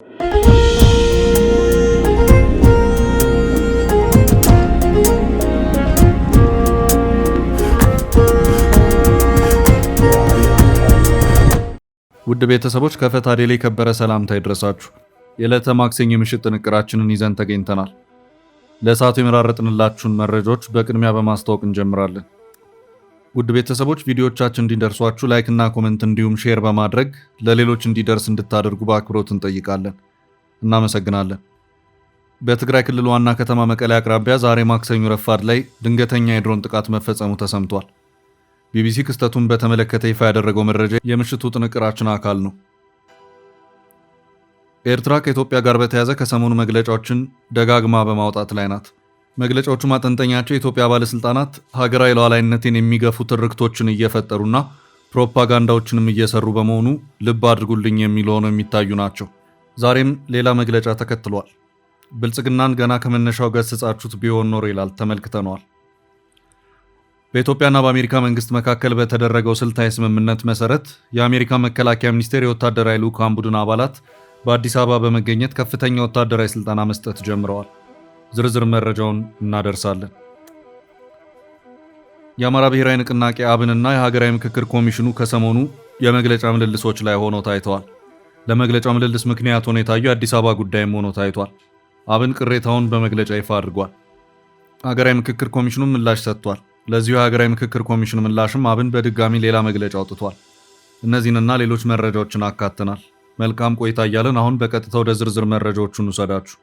ውድ ቤተሰቦች ከፈታ ዴሊ ከበረ ሰላምታ ይድረሳችሁ። የዕለተ ማክሰኞ ምሽት ጥንቅራችንን ይዘን ተገኝተናል። ለሰዓቱ የመራረጥንላችሁን መረጃዎች በቅድሚያ በማስተዋወቅ እንጀምራለን። ውድ ቤተሰቦች ቪዲዮዎቻችን እንዲደርሷችሁ ላይክ እና ኮሜንት እንዲሁም ሼር በማድረግ ለሌሎች እንዲደርስ እንድታደርጉ በአክብሮት እንጠይቃለን። እናመሰግናለን። በትግራይ ክልል ዋና ከተማ መቀሌ አቅራቢያ ዛሬ ማክሰኞ ረፋድ ላይ ድንገተኛ የድሮን ጥቃት መፈጸሙ ተሰምቷል። ቢቢሲ ክስተቱን በተመለከተ ይፋ ያደረገው መረጃ የምሽቱ ጥንቅራችን አካል ነው። ኤርትራ ከኢትዮጵያ ጋር በተያያዘ ከሰሞኑ መግለጫዎችን ደጋግማ በማውጣት ላይ ናት። መግለጫዎቹ ማጠንጠኛቸው የኢትዮጵያ ባለስልጣናት ሀገራዊ ሉዓላዊነትን የሚገፉ ትርክቶችን እየፈጠሩና ፕሮፓጋንዳዎችንም እየሰሩ በመሆኑ ልብ አድርጉልኝ የሚሉ ሆነው የሚታዩ ናቸው። ዛሬም ሌላ መግለጫ ተከትሏል። ብልጽግናን ገና ከመነሻው ገስጻችሁት ቢሆን ኖር ይላል፣ ተመልክተነዋል። በኢትዮጵያና በአሜሪካ መንግስት መካከል በተደረገው ስልታዊ ስምምነት መሰረት የአሜሪካ መከላከያ ሚኒስቴር የወታደራዊ ልዑካን ቡድን አባላት በአዲስ አበባ በመገኘት ከፍተኛ ወታደራዊ ስልጠና መስጠት ጀምረዋል። ዝርዝር መረጃውን እናደርሳለን። የአማራ ብሔራዊ ንቅናቄ አብንና የሀገራዊ ምክክር ኮሚሽኑ ከሰሞኑ የመግለጫ ምልልሶች ላይ ሆነው ታይተዋል። ለመግለጫው ምልልስ ምክንያት ሆኖ የታየው የአዲስ አበባ ጉዳይም ሆኖ ታይቷል። አብን ቅሬታውን በመግለጫ ይፋ አድርጓል። ሀገራዊ ምክክር ኮሚሽኑም ምላሽ ሰጥቷል። ለዚሁ የሀገራዊ ምክክር ኮሚሽን ምላሽም አብን በድጋሚ ሌላ መግለጫ አውጥቷል። እነዚህንና ሌሎች መረጃዎችን አካተናል። መልካም ቆይታ እያለን አሁን በቀጥታ ወደ ዝርዝር መረጃዎቹን ውሰዳችሁ።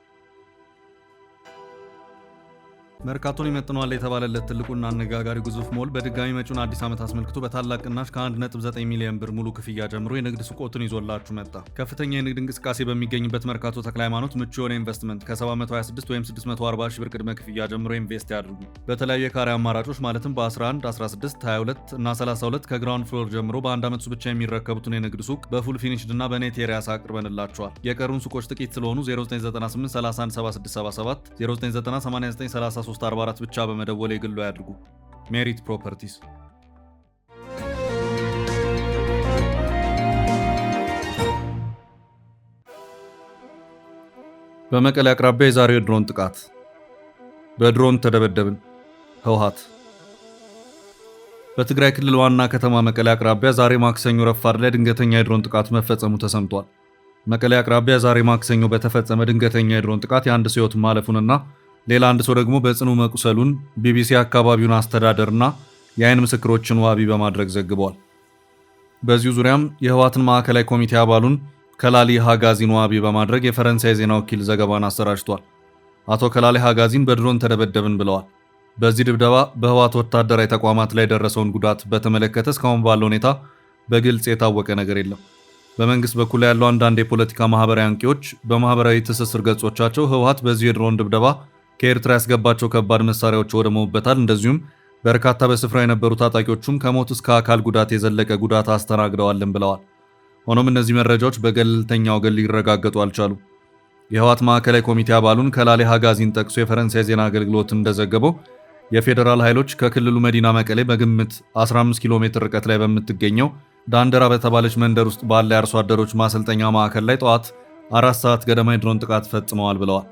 መርካቶን ይመጥነዋል የተባለለት ትልቁና አነጋጋሪ ግዙፍ ሞል በድጋሚ መጪውን አዲስ ዓመት አስመልክቶ በታላቅ ቅናሽ ከ1.9 ሚሊዮን ብር ሙሉ ክፍያ ጀምሮ የንግድ ሱቆትን ይዞላችሁ መጣ። ከፍተኛ የንግድ እንቅስቃሴ በሚገኝበት መርካቶ ተክለ ሃይማኖት ምቹ የሆነ ኢንቨስትመንት ከ726 ወይም 640 ሺህ ብር ቅድመ ክፍያ ጀምሮ ኢንቨስት ያድርጉ። በተለያዩ የካሬ አማራጮች ማለትም በ11፣ 16፣ 22 እና 32 ከግራውንድ ፍሎር ጀምሮ በአንድ ዓመት ብቻ የሚረከቡትን የንግድ ሱቅ በፉል ፊኒሽድ እና በኔት ኤሪያስ አቅርበንላቸዋል። የቀሩን ሱቆች ጥቂት ስለሆኑ 0998 31 7677 0998 33 44 ብቻ በመደወል የግሉ ያድርጉ። ሜሪት ፕሮፐርቲስ። በመቀሌ አቅራቢያ የዛሬው የድሮን ጥቃት። በድሮን ተደበደብን። ህወሓት በትግራይ ክልል ዋና ከተማ መቀሌ አቅራቢያ ዛሬ ማክሰኞ ረፋድ ላይ ድንገተኛ የድሮን ጥቃት መፈጸሙ ተሰምቷል። መቀሌ አቅራቢያ ዛሬ ማክሰኞ በተፈጸመ ድንገተኛ የድሮን ጥቃት የአንድ ሰው ሕይወት ማለፉንና ሌላ አንድ ሰው ደግሞ በጽኑ መቁሰሉን ቢቢሲ አካባቢውን አስተዳደርና የአይን ምስክሮችን ዋቢ በማድረግ ዘግቧል። በዚሁ ዙሪያም የህወሓትን ማዕከላዊ ኮሚቴ አባሉን ከላሊ ሃጋዚን ዋቢ በማድረግ የፈረንሳይ ዜና ወኪል ዘገባን አሰራጭቷል። አቶ ከላሊ ሃጋዚን በድሮን ተደበደብን ብለዋል። በዚህ ድብደባ በህወሓት ወታደራዊ ተቋማት ላይ የደረሰውን ጉዳት በተመለከተ እስካሁን ባለው ሁኔታ በግልጽ የታወቀ ነገር የለም። በመንግስት በኩል ያለው አንዳንድ የፖለቲካ ማህበራዊ አንቂዎች በማህበራዊ ትስስር ገጾቻቸው ህወሓት በዚህ የድሮን ድብደባ ከኤርትራ ያስገባቸው ከባድ መሳሪያዎች ወድመውበታል፣ እንደዚሁም በርካታ በስፍራው የነበሩ ታጣቂዎቹም ከሞት እስከ አካል ጉዳት የዘለቀ ጉዳት አስተናግደዋልን ብለዋል። ሆኖም እነዚህ መረጃዎች በገለልተኛ ወገን ሊረጋገጡ አልቻሉም። የህወሓት ማዕከላዊ ኮሚቴ አባሉን ከላሊ ሃጋዚን ጠቅሶ የፈረንሳይ ዜና አገልግሎት እንደዘገበው የፌዴራል ኃይሎች ከክልሉ መዲና መቀሌ በግምት 15 ኪሎ ሜትር ርቀት ላይ በምትገኘው ዳንደራ በተባለች መንደር ውስጥ ባለ የአርሶ አደሮች ማሰልጠኛ ማዕከል ላይ ጠዋት 4 ሰዓት ገደማ የድሮን ጥቃት ፈጽመዋል ብለዋል።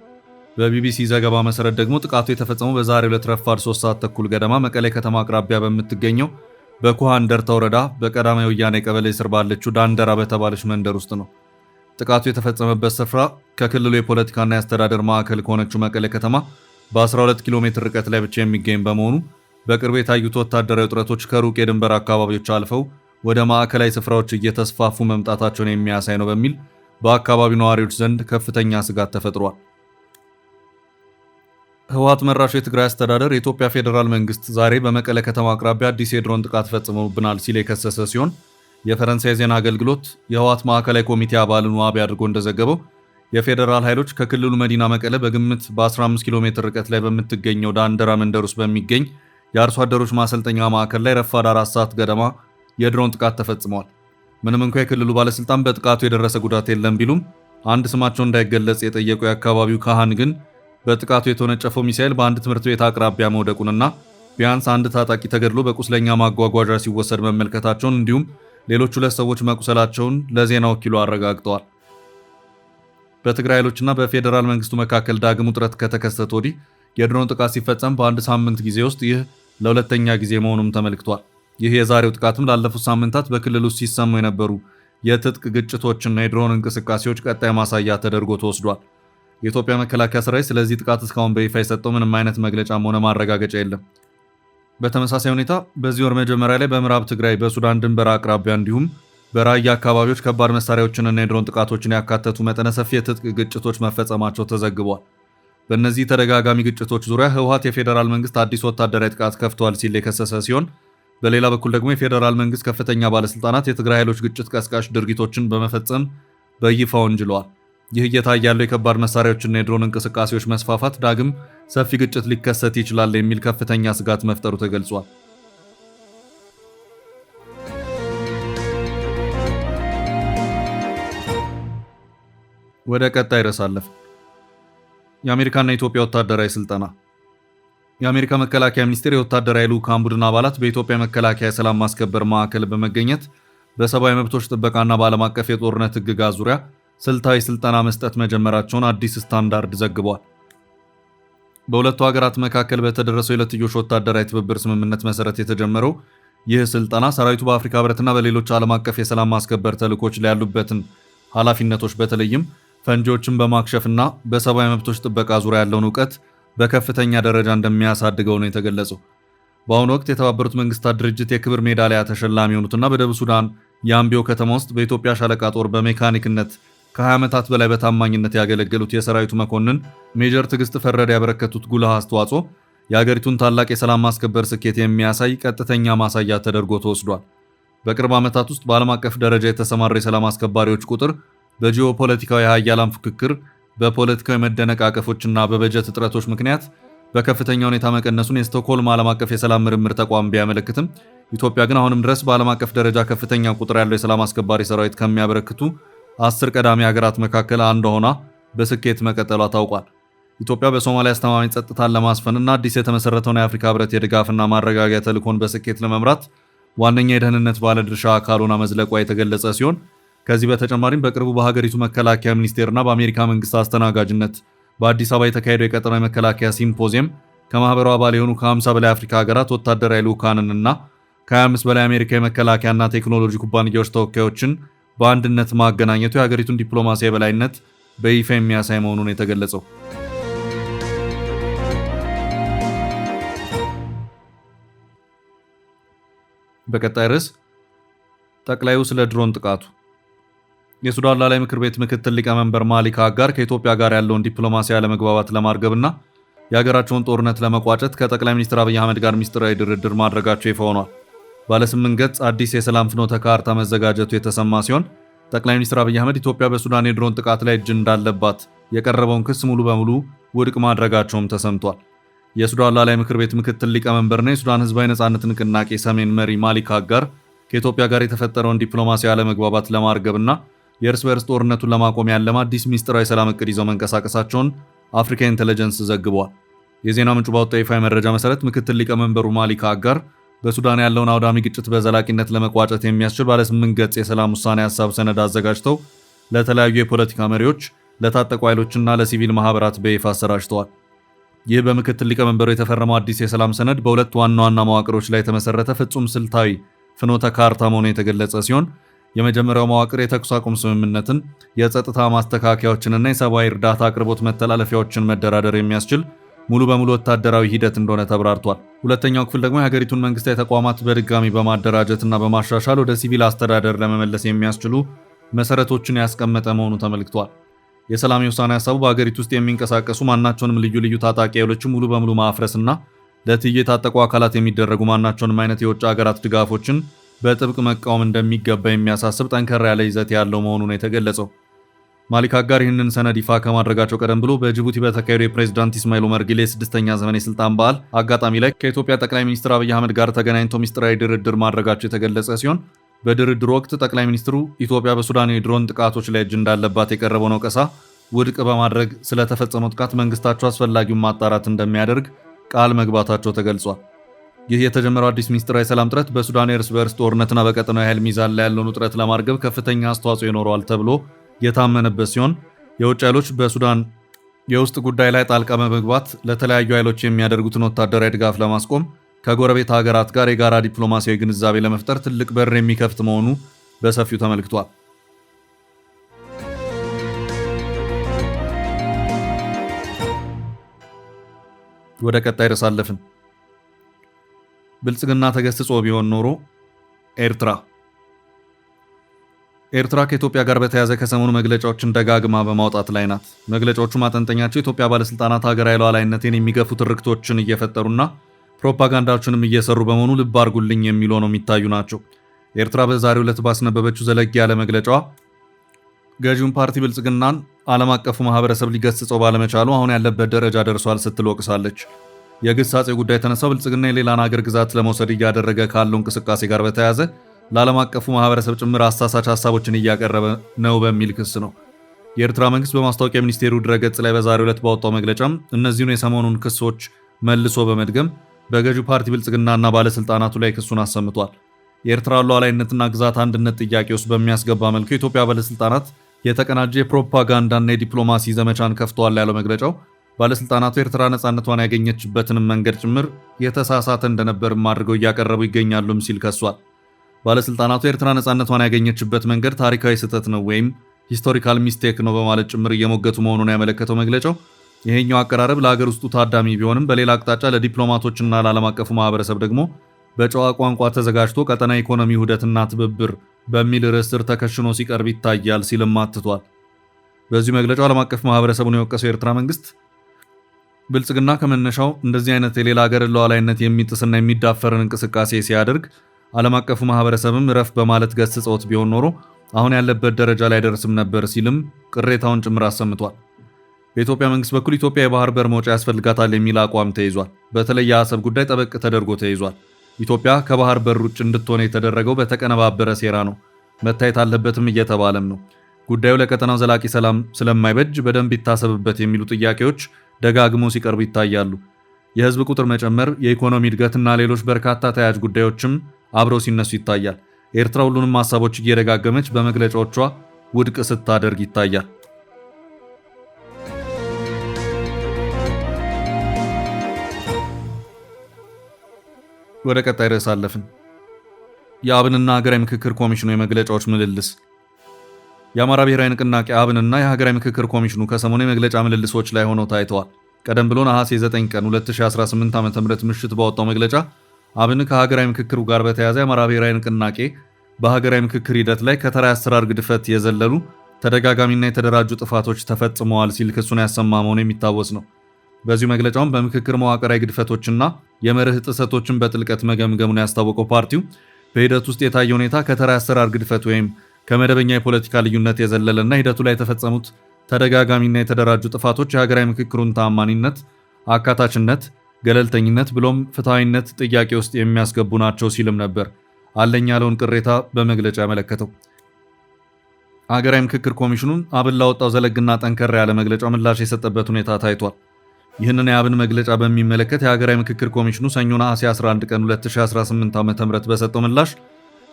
በቢቢሲ ዘገባ መሰረት ደግሞ ጥቃቱ የተፈጸመው በዛሬው ዕለት ረፋድ 3 ሰዓት ተኩል ገደማ መቀሌ ከተማ አቅራቢያ በምትገኘው በኩሃን ደርታ ወረዳ በቀዳማዊ ወያኔ ቀበሌ ስር ባለችው ዳንደራ በተባለች መንደር ውስጥ ነው። ጥቃቱ የተፈጸመበት ስፍራ ከክልሉ የፖለቲካና የአስተዳደር ማዕከል ከሆነችው መቀሌ ከተማ በ12 ኪሎ ሜትር ርቀት ላይ ብቻ የሚገኝ በመሆኑ በቅርብ የታዩት ወታደራዊ ውጥረቶች ከሩቅ የድንበር አካባቢዎች አልፈው ወደ ማዕከላዊ ስፍራዎች እየተስፋፉ መምጣታቸውን የሚያሳይ ነው በሚል በአካባቢው ነዋሪዎች ዘንድ ከፍተኛ ስጋት ተፈጥሯል። ህወሓት መራሹ የትግራይ አስተዳደር የኢትዮጵያ ፌዴራል መንግስት ዛሬ በመቀሌ ከተማ አቅራቢያ አዲስ የድሮን ጥቃት ፈጽመውብናል ሲል የከሰሰ ሲሆን የፈረንሳይ ዜና አገልግሎት የህወሓት ማዕከላዊ ኮሚቴ አባልን ዋቢ አድርጎ እንደዘገበው የፌዴራል ኃይሎች ከክልሉ መዲና መቀሌ በግምት በ15 ኪሎ ሜትር ርቀት ላይ በምትገኘው ዳንደራ መንደር ውስጥ በሚገኝ የአርሶ አደሮች ማሰልጠኛ ማዕከል ላይ ረፋድ 4 ሰዓት ገደማ የድሮን ጥቃት ተፈጽመዋል። ምንም እንኳ የክልሉ ባለስልጣን በጥቃቱ የደረሰ ጉዳት የለም ቢሉም አንድ ስማቸው እንዳይገለጽ የጠየቁ የአካባቢው ካህን ግን በጥቃቱ የተወነጨፈው ሚሳኤል በአንድ ትምህርት ቤት አቅራቢያ መውደቁንና ቢያንስ አንድ ታጣቂ ተገድሎ በቁስለኛ ማጓጓዣ ሲወሰድ መመልከታቸውን እንዲሁም ሌሎች 2 ሰዎች መቁሰላቸውን ለዜና ወኪሉ አረጋግጠዋል። በትግራይ ኃይሎችና በፌዴራል መንግስቱ መካከል ዳግም ውጥረት ከተከሰተ ወዲህ የድሮን ጥቃት ሲፈጸም በአንድ ሳምንት ጊዜ ውስጥ ይህ ለሁለተኛ ጊዜ መሆኑም ተመልክቷል። ይህ የዛሬው ጥቃትም ላለፉት ሳምንታት በክልል ውስጥ ሲሰሙ የነበሩ የትጥቅ ግጭቶችና የድሮን እንቅስቃሴዎች ቀጣይ ማሳያ ተደርጎ ተወስዷል። የኢትዮጵያ መከላከያ ሰራዊት ስለዚህ ጥቃት እስካሁን በይፋ የሰጠው ምንም አይነት መግለጫም ሆነ ማረጋገጫ የለም። በተመሳሳይ ሁኔታ በዚህ ወር መጀመሪያ ላይ በምዕራብ ትግራይ በሱዳን ድንበር አቅራቢያ እንዲሁም በራያ አካባቢዎች ከባድ መሳሪያዎችንና የድሮን ጥቃቶችን ያካተቱ መጠነ ሰፊ የትጥቅ ግጭቶች መፈጸማቸው ተዘግቧል። በእነዚህ ተደጋጋሚ ግጭቶች ዙሪያ ህወሓት የፌዴራል መንግስት አዲስ ወታደራዊ ጥቃት ከፍቷል ሲል የከሰሰ ሲሆን፣ በሌላ በኩል ደግሞ የፌዴራል መንግስት ከፍተኛ ባለስልጣናት የትግራይ ኃይሎች ግጭት ቀስቃሽ ድርጊቶችን በመፈጸም በይፋ ወንጅለዋል። ይህ እየታየ ያለው የከባድ መሳሪያዎችና የድሮን እንቅስቃሴዎች መስፋፋት ዳግም ሰፊ ግጭት ሊከሰት ይችላል የሚል ከፍተኛ ስጋት መፍጠሩ ተገልጿል። ወደ ቀጣይ ርዕስ አለፍ። የአሜሪካና የኢትዮጵያ ወታደራዊ ስልጠና። የአሜሪካ መከላከያ ሚኒስቴር የወታደራዊ ልዑካን ቡድን አባላት በኢትዮጵያ መከላከያ የሰላም ማስከበር ማዕከል በመገኘት በሰብአዊ መብቶች ጥበቃና በዓለም አቀፍ የጦርነት ህግጋት ዙሪያ ስልታዊ ስልጠና መስጠት መጀመራቸውን አዲስ ስታንዳርድ ዘግቧል። በሁለቱ ሀገራት መካከል በተደረሰው የሁለትዮሽ ወታደራዊ ትብብር ስምምነት መሰረት የተጀመረው ይህ ስልጠና ሰራዊቱ በአፍሪካ ህብረትና በሌሎች ዓለም አቀፍ የሰላም ማስከበር ተልዕኮች ላይ ያሉበትን ኃላፊነቶች በተለይም ፈንጂዎችን በማክሸፍና በሰብአዊ መብቶች ጥበቃ ዙሪያ ያለውን እውቀት በከፍተኛ ደረጃ እንደሚያሳድገው ነው የተገለጸው። በአሁኑ ወቅት የተባበሩት መንግስታት ድርጅት የክብር ሜዳሊያ ተሸላሚ የሆኑትና በደቡብ ሱዳን የአምቢዮ ከተማ ውስጥ በኢትዮጵያ ሻለቃ ጦር በሜካኒክነት ከ20 ዓመታት በላይ በታማኝነት ያገለገሉት የሰራዊቱ መኮንን ሜጀር ትዕግስት ፈረደ ያበረከቱት ጉልህ አስተዋጽኦ የሀገሪቱን ታላቅ የሰላም ማስከበር ስኬት የሚያሳይ ቀጥተኛ ማሳያ ተደርጎ ተወስዷል። በቅርብ ዓመታት ውስጥ በዓለም አቀፍ ደረጃ የተሰማሩ የሰላም አስከባሪዎች ቁጥር በጂኦፖለቲካዊ ሀያላን ፉክክር፣ በፖለቲካዊ መደነቃቀፎችና በበጀት እጥረቶች ምክንያት በከፍተኛ ሁኔታ መቀነሱን የስቶክሆልም ዓለም አቀፍ የሰላም ምርምር ተቋም ቢያመለክትም ኢትዮጵያ ግን አሁንም ድረስ በዓለም አቀፍ ደረጃ ከፍተኛ ቁጥር ያለው የሰላም አስከባሪ ሰራዊት ከሚያበረክቱ 10 ቀዳሚ ሀገራት መካከል አንዷ ሆና በስኬት መቀጠሏ ታውቋል። ኢትዮጵያ በሶማሊያ አስተማማኝ ጸጥታን ለማስፈንና አዲስ የተመሰረተውን የአፍሪካ ህብረት የድጋፍና ማረጋጊያ ተልዕኮን በስኬት ለመምራት ዋነኛ የደህንነት ባለድርሻ አካል ሆና መዝለቋ የተገለጸ ሲሆን ከዚህ በተጨማሪም በቅርቡ በሀገሪቱ መከላከያ ሚኒስቴርና በአሜሪካ መንግስት አስተናጋጅነት በአዲስ አበባ የተካሄደው የቀጠናዊ መከላከያ ሲምፖዚየም ከማህበሩ አባል የሆኑ ከ50 በላይ አፍሪካ ሀገራት ወታደራዊ ልዑካንንና ከ25 በላይ አሜሪካ የመከላከያና ቴክኖሎጂ ኩባንያዎች ተወካዮችን በአንድነት ማገናኘቱ የሀገሪቱን ዲፕሎማሲያዊ የበላይነት በይፋ የሚያሳይ መሆኑን የተገለጸው። በቀጣይ ርዕስ ጠቅላዩ ስለ ድሮን ጥቃቱ። የሱዳን ሉዓላዊ ምክር ቤት ምክትል ሊቀመንበር ማሊክ አጋር ከኢትዮጵያ ጋር ያለውን ዲፕሎማሲያዊ አለመግባባት ለማርገብና የሀገራቸውን ጦርነት ለመቋጨት ከጠቅላይ ሚኒስትር አብይ አህመድ ጋር ሚስጥራዊ ድርድር ማድረጋቸው ይፋ ሆኗል። ባለ 8 ገጽ አዲስ የሰላም ፍኖተ ካርታ መዘጋጀቱ የተሰማ ሲሆን ጠቅላይ ሚኒስትር አብይ አህመድ ኢትዮጵያ በሱዳን የድሮን ጥቃት ላይ እጅ እንዳለባት የቀረበውን ክስ ሙሉ በሙሉ ውድቅ ማድረጋቸውም ተሰምቷል። የሱዳን ሉዓላዊ ምክር ቤት ምክትል ሊቀመንበርና የሱዳን ህዝባዊ ነጻነት ንቅናቄ ሰሜን መሪ ማሊክ አጋር ከኢትዮጵያ ጋር የተፈጠረውን ዲፕሎማሲያዊ አለመግባባት ለማርገብና የእርስ በርስ ጦርነቱን ለማቆም ያለመ አዲስ ሚስጥራዊ ሰላም እቅድ ይዘው መንቀሳቀሳቸውን አፍሪካ ኢንተለጀንስ ዘግቧል። የዜና ምንጩ ባወጣው ይፋ መረጃ መሰረት ምክትል ሊቀመንበሩ ማሊክ አጋር በሱዳን ያለውን አውዳሚ ግጭት በዘላቂነት ለመቋጨት የሚያስችል ባለ 8 ገጽ የሰላም ውሳኔ ሀሳብ ሰነድ አዘጋጅተው ለተለያዩ የፖለቲካ መሪዎች፣ ለታጠቁ ኃይሎችና ለሲቪል ማህበራት በይፋ አሰራጭተዋል። ይህ በምክትል ሊቀመንበሩ የተፈረመው አዲስ የሰላም ሰነድ በሁለት ዋና ዋና መዋቅሮች ላይ የተመሰረተ ፍጹም ስልታዊ ፍኖተ ካርታ መሆኑ የተገለጸ ሲሆን የመጀመሪያው መዋቅር የተኩስ አቁም ስምምነትን፣ የጸጥታ ማስተካከያዎችንና የሰብአዊ እርዳታ አቅርቦት መተላለፊያዎችን መደራደር የሚያስችል ሙሉ በሙሉ ወታደራዊ ሂደት እንደሆነ ተብራርቷል። ሁለተኛው ክፍል ደግሞ የሀገሪቱን መንግስታዊ ተቋማት በድጋሚ በማደራጀትና በማሻሻል ወደ ሲቪል አስተዳደር ለመመለስ የሚያስችሉ መሰረቶችን ያስቀመጠ መሆኑ ተመልክቷል። የሰላም የውሳኔ ሀሳቡ በሀገሪቱ ውስጥ የሚንቀሳቀሱ ማናቸውንም ልዩ ልዩ ታጣቂ ኃይሎችን ሙሉ በሙሉ ማፍረስና ለትይዩ የታጠቁ አካላት የሚደረጉ ማናቸውንም አይነት የውጭ ሀገራት ድጋፎችን በጥብቅ መቃወም እንደሚገባ የሚያሳስብ ጠንከር ያለ ይዘት ያለው መሆኑ ነው የተገለጸው። ማሊክ አጋር ይህንን ሰነድ ይፋ ከማድረጋቸው ቀደም ብሎ በጅቡቲ በተካሄደው የፕሬዝዳንት ኢስማኤል ኦመር ጊሌ 6ኛ ዘመን የስልጣን በዓል አጋጣሚ ላይ ከኢትዮጵያ ጠቅላይ ሚኒስትር አብይ አህመድ ጋር ተገናኝተው ሚስጥራዊ ድርድር ማድረጋቸው የተገለጸ ሲሆን በድርድሩ ወቅት ጠቅላይ ሚኒስትሩ ኢትዮጵያ በሱዳን የድሮን ጥቃቶች ላይ እጅ እንዳለባት የቀረበውን ወቀሳ ውድቅ በማድረግ ስለተፈጸመው ጥቃት መንግስታቸው አስፈላጊውን ማጣራት እንደሚያደርግ ቃል መግባታቸው ተገልጿል። ይህ የተጀመረው አዲስ ሚስጥራዊ ሰላም ጥረት በሱዳን የእርስ በእርስ ጦርነትና በቀጠናዊ ኃይል ሚዛን ላይ ያለውን ውጥረት ለማርገብ ከፍተኛ አስተዋጽኦ ይኖረዋል ተብሎ የታመነበት ሲሆን የውጭ ኃይሎች በሱዳን የውስጥ ጉዳይ ላይ ጣልቃ በመግባት ለተለያዩ ኃይሎች የሚያደርጉትን ወታደራዊ ድጋፍ ለማስቆም ከጎረቤት ሀገራት ጋር የጋራ ዲፕሎማሲያዊ ግንዛቤ ለመፍጠር ትልቅ በር የሚከፍት መሆኑ በሰፊው ተመልክቷል። ወደ ቀጣይ ርዕስ አለፍን። ብልጽግና ተገስጾ ቢሆን ኖሮ ኤርትራ ከኢትዮጵያ ጋር በተያያዘ ከሰሞኑ መግለጫዎችን ደጋግማ በማውጣት ላይ ናት። መግለጫዎቹ ማጠንጠኛቸው የኢትዮጵያ ባለስልጣናት ሀገራዊ ሉዓላዊነትን የሚገፉ ትርክቶችን እየፈጠሩና ፕሮፓጋንዳዎችንም እየሰሩ በመሆኑ ልብ አድርጉልኝ የሚሉ ነው የሚታዩ ናቸው። ኤርትራ በዛሬው ዕለት ባስነበበችው ዘለግ ያለ መግለጫዋ ገዢውን ፓርቲ ብልጽግናን ዓለም አቀፉ ማህበረሰብ ሊገስጸው ባለመቻሉ አሁን ያለበት ደረጃ ደርሷል ስትል ወቅሳለች። የግሳጼ ጉዳይ የተነሳው ብልጽግና የሌላን ሀገር ግዛት ለመውሰድ እያደረገ ካለው እንቅስቃሴ ጋር በተያያዘ ለዓለም አቀፉ ማህበረሰብ ጭምር አሳሳች ሀሳቦችን እያቀረበ ነው በሚል ክስ ነው። የኤርትራ መንግስት በማስታወቂያ ሚኒስቴሩ ድረገጽ ላይ በዛሬው ዕለት ባወጣው መግለጫም እነዚሁን የሰሞኑን ክሶች መልሶ በመድገም በገዢው ፓርቲ ብልጽግናና ባለስልጣናቱ ላይ ክሱን አሰምቷል። የኤርትራ ሉዓላዊነትና ግዛት አንድነት ጥያቄ ውስጥ በሚያስገባ መልኩ የኢትዮጵያ ባለስልጣናት የተቀናጀ የፕሮፓጋንዳና የዲፕሎማሲ ዘመቻን ከፍተዋል ያለው መግለጫው ባለስልጣናቱ ኤርትራ ነፃነቷን ያገኘችበትንም መንገድ ጭምር የተሳሳተ እንደነበርም አድርገው እያቀረቡ ይገኛሉም ሲል ከሷል። ባለስልጣናቱ ኤርትራ ነፃነቷን ያገኘችበት መንገድ ታሪካዊ ስህተት ነው ወይም ሂስቶሪካል ሚስቴክ ነው በማለት ጭምር እየሞገቱ መሆኑን ያመለከተው መግለጫው ይሄኛው አቀራረብ ለሀገር ውስጡ ታዳሚ ቢሆንም በሌላ አቅጣጫ ለዲፕሎማቶችና ለዓለም አቀፉ ማህበረሰብ ደግሞ በጨዋ ቋንቋ ተዘጋጅቶ ቀጠና ኢኮኖሚ ውህደትና ትብብር በሚል ርዕስ ስር ተከሽኖ ሲቀርብ ይታያል ሲልም አትቷል። በዚህ መግለጫው ዓለም አቀፍ ማህበረሰቡን የወቀሰው የኤርትራ መንግስት ብልጽግና ከመነሻው እንደዚህ አይነት የሌላ ሀገር ሉዓላዊነት የሚጥስና የሚዳፈርን እንቅስቃሴ ሲያደርግ ዓለም አቀፉ ማህበረሰብም ረፍ በማለት ገስጸውት ቢሆን ኖሮ አሁን ያለበት ደረጃ ላይ ደርስም ነበር ሲልም ቅሬታውን ጭምር አሰምቷል። በኢትዮጵያ መንግስት በኩል ኢትዮጵያ የባህር በር መውጫ ያስፈልጋታል የሚል አቋም ተይዟል። በተለይ የአሰብ ጉዳይ ጠበቅ ተደርጎ ተይዟል። ኢትዮጵያ ከባህር በር ውጭ እንድትሆን የተደረገው በተቀነባበረ ሴራ ነው፣ መታየት አለበትም እየተባለም ነው። ጉዳዩ ለቀጠናው ዘላቂ ሰላም ስለማይበጅ በደንብ ይታሰብበት የሚሉ ጥያቄዎች ደጋግሞ ሲቀርቡ ይታያሉ። የህዝብ ቁጥር መጨመር፣ የኢኮኖሚ እድገትና ሌሎች በርካታ ተያያዥ ጉዳዮችም አብረው ሲነሱ ይታያል። ኤርትራ ሁሉንም ሀሳቦች እየደጋገመች በመግለጫዎቿ ውድቅ ስታደርግ ይታያል። ወደ ቀጣይ ርዕስ አለፍን። የአብንና ሀገራዊ ምክክር ኮሚሽኑ የመግለጫዎች ምልልስ። የአማራ ብሔራዊ ንቅናቄ አብንና የሀገራዊ ምክክር ኮሚሽኑ ከሰሞኑ የመግለጫ ምልልሶች ላይ ሆነው ታይተዋል። ቀደም ብሎ ነሐሴ 9 ቀን 2018 ዓ.ም ምሽት ባወጣው መግለጫ አብን ከሀገራዊ ምክክሩ ጋር በተያያዘ የአማራ ብሔራዊ ንቅናቄ በሀገራዊ ምክክር ሂደት ላይ ከተራ አሰራር ግድፈት የዘለሉ ተደጋጋሚና የተደራጁ ጥፋቶች ተፈጽመዋል ሲል ክሱን ያሰማ መሆኑ የሚታወስ ነው። በዚሁ መግለጫውም በምክክር መዋቅራዊ ግድፈቶችና የመርህ ጥሰቶችን በጥልቀት መገምገሙን ያስታወቀው ፓርቲው በሂደት ውስጥ የታየ ሁኔታ ከተራ አሰራር ግድፈት ወይም ከመደበኛ የፖለቲካ ልዩነት የዘለለና ሂደቱ ላይ የተፈጸሙት ተደጋጋሚና የተደራጁ ጥፋቶች የሀገራዊ ምክክሩን ተአማኒነት፣ አካታችነት፣ ገለልተኝነት ብሎም ፍትሐዊነት ጥያቄ ውስጥ የሚያስገቡ ናቸው ሲልም ነበር አለኝ ያለውን ቅሬታ በመግለጫ ያመለከተው። ሀገራዊ ምክክር ኮሚሽኑን አብን ላወጣው ዘለግና ጠንከር ያለ መግለጫ ምላሽ የሰጠበት ሁኔታ ታይቷል። ይህንን የአብን መግለጫ በሚመለከት የሀገራዊ ምክክር ኮሚሽኑ ሰኞ ነሐሴ 11 ቀን 2018 ዓ.ም በሰጠው ምላሽ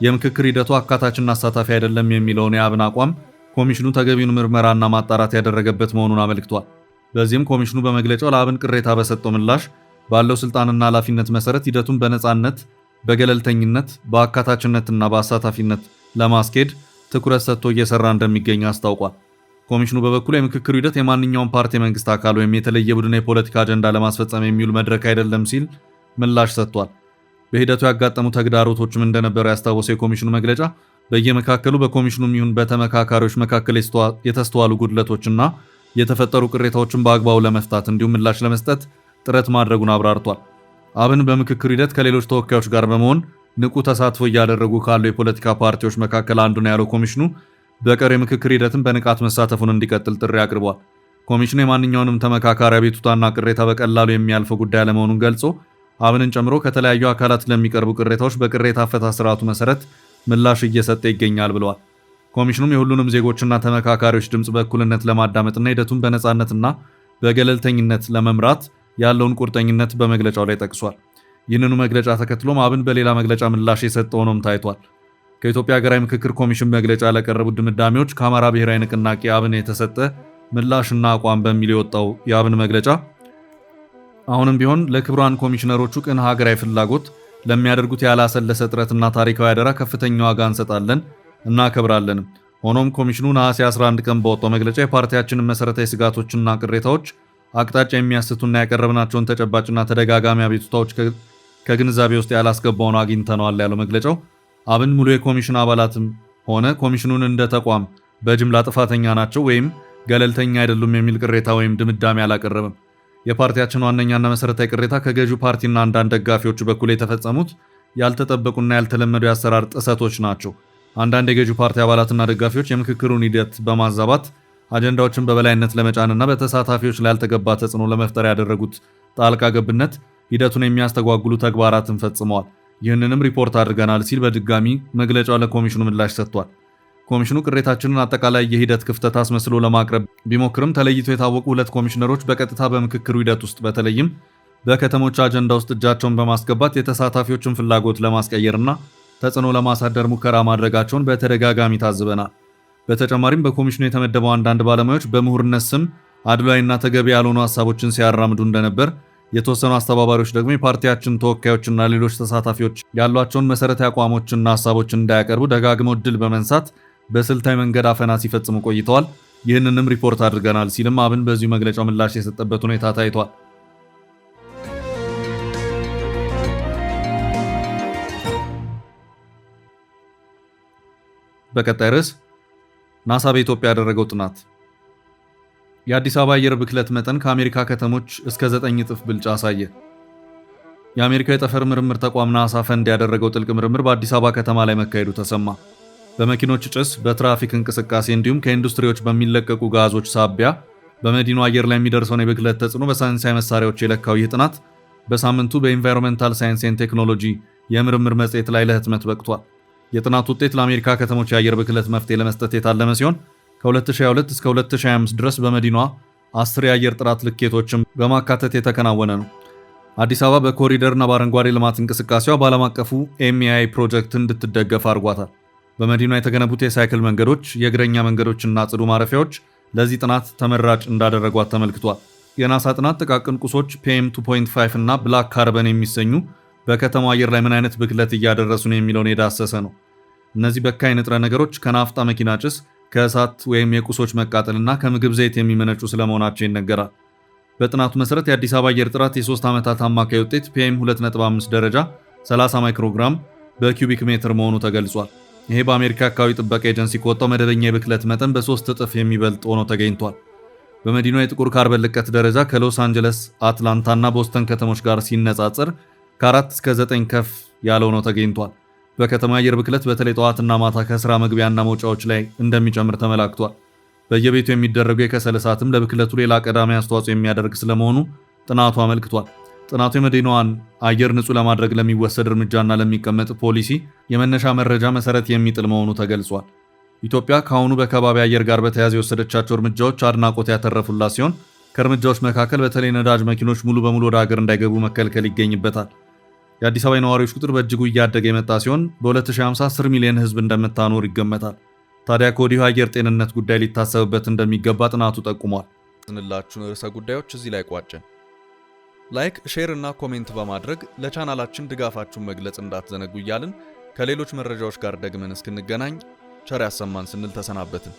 የምክክር ሂደቱ አካታችና አሳታፊ አይደለም የሚለውን የአብን አቋም ኮሚሽኑ ተገቢውን ምርመራና ማጣራት ያደረገበት መሆኑን አመልክቷል። በዚህም ኮሚሽኑ በመግለጫው ለአብን ቅሬታ በሰጠው ምላሽ ባለው ስልጣንና ኃላፊነት መሰረት ሂደቱን በነፃነት፣ በገለልተኝነት፣ በአካታችነትና በአሳታፊነት ለማስኬድ ትኩረት ሰጥቶ እየሰራ እንደሚገኝ አስታውቋል። ኮሚሽኑ በበኩሉ የምክክሩ ሂደት የማንኛውም ፓርቲ መንግስት አካል ወይም የተለየ ቡድን የፖለቲካ አጀንዳ ለማስፈጸም የሚውል መድረክ አይደለም ሲል ምላሽ ሰጥቷል። በሂደቱ ያጋጠሙ ተግዳሮቶችም እንደነበሩ ያስታወሰው የኮሚሽኑ መግለጫ በየመካከሉ በኮሚሽኑም ይሁን በተመካካሪዎች መካከል የተስተዋሉ ጉድለቶችና የተፈጠሩ ቅሬታዎችን በአግባቡ ለመፍታት እንዲሁም ምላሽ ለመስጠት ጥረት ማድረጉን አብራርቷል። አብን በምክክር ሂደት ከሌሎች ተወካዮች ጋር በመሆን ንቁ ተሳትፎ እያደረጉ ካሉ የፖለቲካ ፓርቲዎች መካከል አንዱ ነው ያለው ኮሚሽኑ በቀሪ የምክክር ሂደትን በንቃት መሳተፉን እንዲቀጥል ጥሪ አቅርቧል። ኮሚሽኑ የማንኛውንም ተመካካሪ አቤቱታና ቅሬታ በቀላሉ የሚያልፈው ጉዳይ አለመሆኑን ገልጾ አብንን ጨምሮ ከተለያዩ አካላት ለሚቀርቡ ቅሬታዎች በቅሬታ አፈታት ስርዓቱ መሰረት ምላሽ እየሰጠ ይገኛል ብለዋል። ኮሚሽኑም የሁሉንም ዜጎችና ተመካካሪዎች ድምፅ በእኩልነት ለማዳመጥና ሂደቱን በነፃነትና በገለልተኝነት ለመምራት ያለውን ቁርጠኝነት በመግለጫው ላይ ጠቅሷል። ይህንኑ መግለጫ ተከትሎም አብን በሌላ መግለጫ ምላሽ የሰጠ ሆኖም ታይቷል። ከኢትዮጵያ ሀገራዊ ምክክር ኮሚሽን መግለጫ ለቀረቡት ድምዳሜዎች ከአማራ ብሔራዊ ንቅናቄ አብን የተሰጠ ምላሽና አቋም በሚል የወጣው የአብን መግለጫ አሁንም ቢሆን ለክቡራን ኮሚሽነሮቹ ቅን ሀገራዊ ፍላጎት ለሚያደርጉት ያላሰለሰ ጥረትና ታሪካዊ አደራ ከፍተኛ ዋጋ እንሰጣለን እናከብራለን። ሆኖም ኮሚሽኑ ነሐሴ 11 ቀን በወጣው መግለጫ የፓርቲያችንን መሰረታዊ ስጋቶችና ቅሬታዎች አቅጣጫ የሚያስቱና ያቀረብናቸውን ተጨባጭና ተደጋጋሚ አቤቱታዎች ከግንዛቤ ውስጥ ያላስገባውን አግኝተነዋል ያለው መግለጫው አብን ሙሉ የኮሚሽን አባላትም ሆነ ኮሚሽኑን እንደ ተቋም በጅምላ ጥፋተኛ ናቸው ወይም ገለልተኛ አይደሉም የሚል ቅሬታ ወይም ድምዳሜ አላቀረበም። የፓርቲያችን ዋነኛና መሰረታዊ ቅሬታ ከገዢው ፓርቲና አንዳንድ ደጋፊዎች በኩል የተፈጸሙት ያልተጠበቁና ያልተለመዱ የአሰራር ጥሰቶች ናቸው። አንዳንድ የገዢው ፓርቲ አባላትና ደጋፊዎች የምክክሩን ሂደት በማዛባት አጀንዳዎችን በበላይነት ለመጫንና በተሳታፊዎች ላይ ያልተገባ ተጽዕኖ ለመፍጠር ያደረጉት ጣልቃ ገብነት ሂደቱን የሚያስተጓጉሉ ተግባራትን ፈጽመዋል። ይህንንም ሪፖርት አድርገናል ሲል በድጋሚ መግለጫው ለኮሚሽኑ ምላሽ ሰጥቷል። ኮሚሽኑ ቅሬታችንን አጠቃላይ የሂደት ክፍተት አስመስሎ ለማቅረብ ቢሞክርም ተለይቶ የታወቁ 2 ኮሚሽነሮች በቀጥታ በምክክሩ ሂደት ውስጥ በተለይም በከተሞች አጀንዳ ውስጥ እጃቸውን በማስገባት የተሳታፊዎችን ፍላጎት ለማስቀየርና ተጽዕኖ ለማሳደር ሙከራ ማድረጋቸውን በተደጋጋሚ ታዝበናል። በተጨማሪም በኮሚሽኑ የተመደበው አንዳንድ ባለሙያዎች በምሁርነት ስም አድሏዊና ተገቢ ያልሆኑ ሀሳቦችን ሲያራምዱ እንደነበር፣ የተወሰኑ አስተባባሪዎች ደግሞ የፓርቲያችን ተወካዮችና ሌሎች ተሳታፊዎች ያሏቸውን መሰረታዊ አቋሞችና ሀሳቦችን እንዳያቀርቡ ደጋግመው እድል በመንሳት በስልታዊ መንገድ አፈና ሲፈጽሙ ቆይተዋል። ይህንንም ሪፖርት አድርገናል ሲልም አብን በዚሁ መግለጫው ምላሽ የሰጠበት ሁኔታ ታይቷል። በቀጣይ ርዕስ ናሳ በኢትዮጵያ ያደረገው ጥናት የአዲስ አበባ አየር ብክለት መጠን ከአሜሪካ ከተሞች እስከ 9 እጥፍ ብልጫ አሳየ። የአሜሪካ የጠፈር ምርምር ተቋም ናሳ ፈንድ ያደረገው ጥልቅ ምርምር በአዲስ አበባ ከተማ ላይ መካሄዱ ተሰማ። በመኪኖች ጭስ፣ በትራፊክ እንቅስቃሴ እንዲሁም ከኢንዱስትሪዎች በሚለቀቁ ጋዞች ሳቢያ በመዲናው አየር ላይ የሚደርሰውን የብክለት ተጽዕኖ በሳይንሳዊ መሳሪያዎች የለካው ይህ ጥናት በሳምንቱ በኢንቫይሮንሜንታል ሳይንስ ኤንድ ቴክኖሎጂ የምርምር መጽሔት ላይ ለህትመት በቅቷል። የጥናቱ ውጤት ለአሜሪካ ከተሞች የአየር ብክለት መፍትሄ ለመስጠት የታለመ ሲሆን ከ2022 እስከ 2025 ድረስ በመዲናዋ 10 የአየር ጥራት ልኬቶችን በማካተት የተከናወነ ነው። አዲስ አበባ በኮሪደርና በአረንጓዴ ልማት እንቅስቃሴዋ በዓለም አቀፉ ኤምኢአይ ፕሮጀክት እንድትደገፍ አድርጓታል። በመዲናዋ የተገነቡት የሳይክል መንገዶች፣ የእግረኛ መንገዶችና ጽዱ ማረፊያዎች ለዚህ ጥናት ተመራጭ እንዳደረጓት ተመልክቷል። የናሳ ጥናት ጥቃቅን ቁሶች PM 2.5 እና ብላክ ካርበን የሚሰኙ በከተማው አየር ላይ ምን አይነት ብክለት እያደረሱ ነው የሚለውን የዳሰሰ ነው። እነዚህ በካይ ንጥረ ነገሮች ከናፍጣ መኪና ጭስ፣ ከእሳት ወይም የቁሶች መቃጠልና ከምግብ ዘይት የሚመነጩ ስለመሆናቸው ይነገራል። በጥናቱ መሰረት የአዲስ አበባ አየር ጥራት የ3 ዓመታት አማካይ ውጤት PM 2.5 ደረጃ 30 ማይክሮግራም በኪዩቢክ ሜትር መሆኑ ተገልጿል። ይሄ በአሜሪካ አካባቢ ጥበቃ ኤጀንሲ ከወጣው መደበኛ የብክለት መጠን በ3 እጥፍ የሚበልጥ ሆኖ ተገኝቷል። በመዲናዋ የጥቁር ካርበን ልቀት ደረጃ ከሎስ አንጀለስ፣ አትላንታና ቦስተን ከተሞች ጋር ሲነጻጸር ከ4 እስከ 9 ከፍ ያለ ሆኖ ተገኝቷል። በከተማ አየር ብክለት በተለይ ጠዋትና ማታ ከስራ መግቢያና መውጫዎች ላይ እንደሚጨምር ተመላክቷል። በየቤቱ የሚደረጉ የከሰል እሳትም ለብክለቱ ሌላ ቀዳሚ አስተዋጽኦ የሚያደርግ ስለመሆኑ ጥናቱ አመልክቷል። ጥናቱ የመዲናዋን አየር ንጹህ ለማድረግ ለሚወሰድ እርምጃና ለሚቀመጥ ፖሊሲ የመነሻ መረጃ መሰረት የሚጥል መሆኑ ተገልጿል። ኢትዮጵያ ከአሁኑ በከባቢ አየር ጋር በተያያዘ የወሰደቻቸው እርምጃዎች አድናቆት ያተረፉላት ሲሆን ከእርምጃዎች መካከል በተለይ ነዳጅ መኪኖች ሙሉ በሙሉ ወደ ሀገር እንዳይገቡ መከልከል ይገኝበታል። የአዲስ አበባ ነዋሪዎች ቁጥር በእጅጉ እያደገ የመጣ ሲሆን በ2050 10 ሚሊዮን ሕዝብ እንደምታኖር ይገመታል። ታዲያ ከወዲሁ አየር ጤንነት ጉዳይ ሊታሰብበት እንደሚገባ ጥናቱ ጠቁሟል። ዝንላችሁን ርዕሰ ጉዳዮች እዚህ ላይ ቋጨን። ላይክ፣ ሼር እና ኮሜንት በማድረግ ለቻናላችን ድጋፋችሁን መግለጽ እንዳትዘነጉ እያልን ከሌሎች መረጃዎች ጋር ደግመን እስክንገናኝ ቸር ያሰማን ስንል ተሰናበትን።